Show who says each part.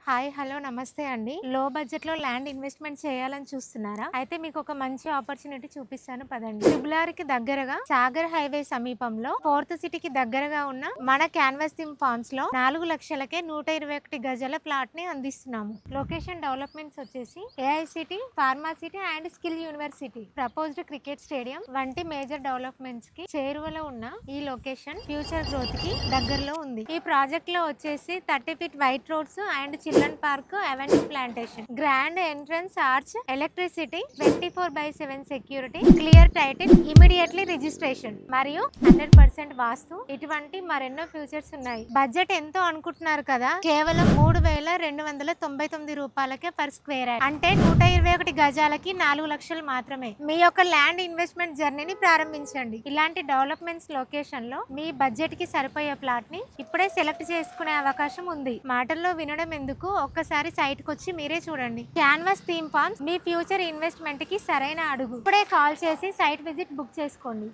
Speaker 1: Hi hello నమస్తే అండి. లో బడ్జెట్ లో ల్యాండ్ ఇన్వెస్ట్మెంట్ చేయాలని చూస్తున్నారా? అయితే మీకు ఒక మంచి ఆపర్చునిటీ చూపిస్తాను పదండి. ట్రిబులార్‌కి దగ్గరగా సాగర్ హైవే సమీపంలో ఫోర్త్ సిటీకి దగ్గరగా ఉన్న మన క్యాన్వాస్ థీమ్ ఫార్మ్స్ లో 4 లక్షలకే 121 గజాల ప్లాట్ ని అందిస్తున్నాము. లొకేషన్ డెవలప్మెంట్స్ వచ్చేసి AICTE, pharma city and skill university, proposed cricket stadium వంటి మేజర్ డెవలప్మెంట్స్ కి చేరువలో ఉన్న ఈ లొకేషన్ ఫ్యూచర్ గ్రోత్ కి దగ్గరలో ఉంది. ఈ ప్రాజెక్ట్ లో వచ్చేసి 30 feet white roads and children park, avenue plantation, grand entrance arch, electricity, 24/7 security, clear title, immediately registration మరియు 100% వాస్తు, ఇటువంటి మరెన్నో ఫ్యూచర్స్ ఉన్నాయి. బడ్జెట్ ఎంతో అనుకుంటున్నారు కదా, కేవలం 3,299 రూపాయలకే పర్ స్క్వేర్ యార్డ్, అంటే 121 గజాలకి 4 లక్షలు మాత్రమే. మీ యొక్క ల్యాండ్ ఇన్వెస్ట్మెంట్ జర్నీని ప్రారంభించండి. ఇలాంటి డెవలప్మెంట్స్ లొకేషన్ లో మీ బడ్జెట్ కి సరిపోయే ప్లాట్ ని ఇప్పుడే సెలెక్ట్ చేసుకునే అవకాశం ఉంది. మాటల్లో వినడం ఎందుకు, ఒక్కసారి సైట్ కి వచ్చి మీరే చూడండి. క్యాన్వాస్ థీమ్ ఫార్మ్స్ మీ ఫ్యూచర్ ఇన్వెస్ట్మెంట్ కి సరైన అడుగు. ఇప్పుడే కాల్ చేసి సైట్ విజిట్ బుక్ చేసుకోండి.